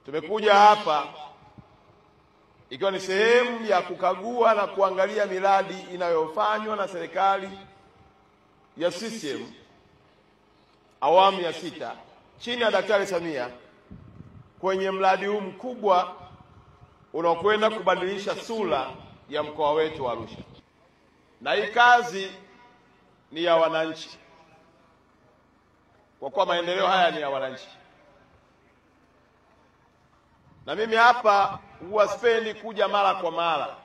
Tumekuja hapa ikiwa ni sehemu ya kukagua na kuangalia miradi inayofanywa na serikali ya CCM awamu ya 6 chini ya Daktari Samia kwenye mradi huu mkubwa unaokwenda kubadilisha sura ya mkoa wetu wa Arusha. Na hii kazi ni ya wananchi, kwa kuwa maendeleo haya ni ya wananchi. Na mimi hapa huwa sipendi kuja mara kwa mara,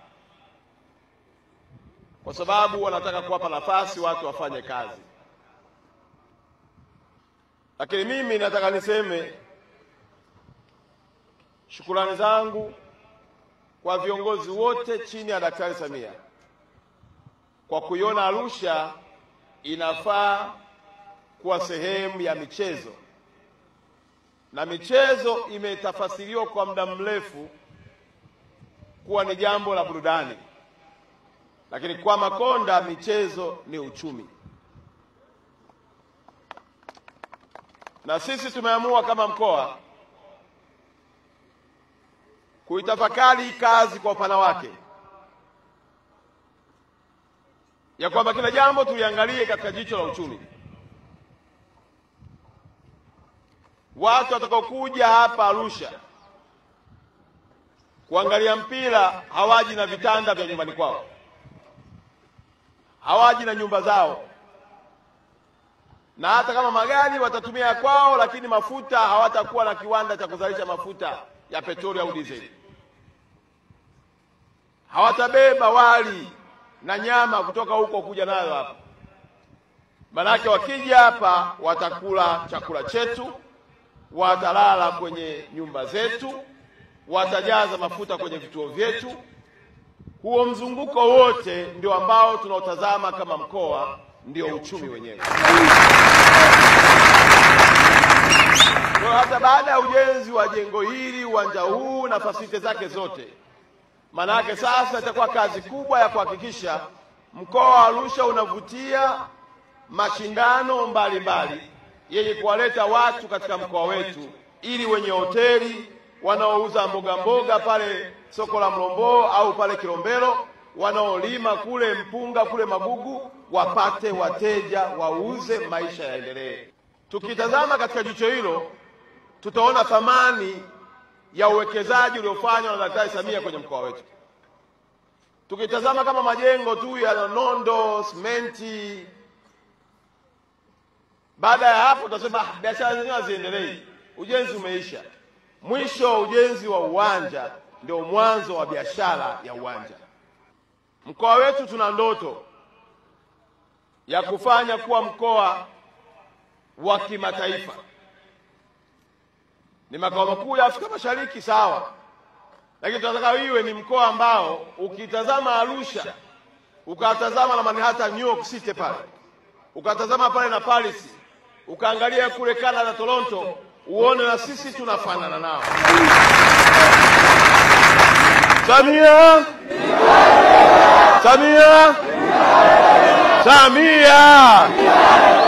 kwa sababu wanataka kuwapa nafasi watu wafanye kazi. Lakini mimi nataka niseme shukrani zangu kwa viongozi wote chini ya Daktari Samia kwa kuiona Arusha inafaa kuwa sehemu ya michezo, na michezo imetafasiriwa kwa muda mrefu kuwa ni jambo la burudani, lakini kwa Makonda michezo ni uchumi. Na sisi tumeamua kama mkoa kuitafakari kazi kwa upana wake, ya kwamba kila jambo tuliangalie katika jicho la uchumi. Watu watakaokuja hapa Arusha kuangalia mpira hawaji na vitanda vya nyumbani kwao, hawaji na nyumba zao, na hata kama magari watatumia kwao, lakini mafuta hawatakuwa na kiwanda cha kuzalisha mafuta ya petroli au dizeli. Hawatabeba wali na nyama kutoka huko kuja nayo hapa. Manake wakija hapa watakula chakula chetu, watalala kwenye nyumba zetu, watajaza mafuta kwenye vituo vyetu. Huo mzunguko wote ndio ambao tunaotazama kama mkoa, ndio uchumi wenyewe. Kwa hata baada ya ujenzi wa jengo hili, uwanja huu na fasite zake zote, manake sasa itakuwa kazi kubwa ya kuhakikisha mkoa wa Arusha unavutia mashindano mbalimbali yenye kuwaleta watu katika mkoa wetu, ili wenye hoteli, wanaouza mboga mboga pale soko la Mlombo au pale Kilombero, wanaolima kule mpunga kule Magugu, wapate wateja, wauze, maisha yaendelee. Tukitazama katika jicho hilo, tutaona thamani ya uwekezaji uliofanywa na Daktari Samia kwenye mkoa wetu. Tukitazama kama majengo tu ya nondo, simenti, baada ya hapo tutasema biashara zenyewe haziendelei, ujenzi umeisha. Mwisho ujenzi wa uwanja ndio mwanzo wa biashara ya uwanja. Mkoa wetu tuna ndoto ya kufanya kuwa mkoa wa kimataifa. Ni makao makuu ya Afrika Mashariki, sawa, lakini tunataka iwe ni mkoa ambao ukitazama Arusha, ukatazama na Manhattan, New York City pale, ukatazama pale na Paris, ukaangalia kule Canada, Toronto, uone na sisi tunafanana nao. Samia! Samia! Samia!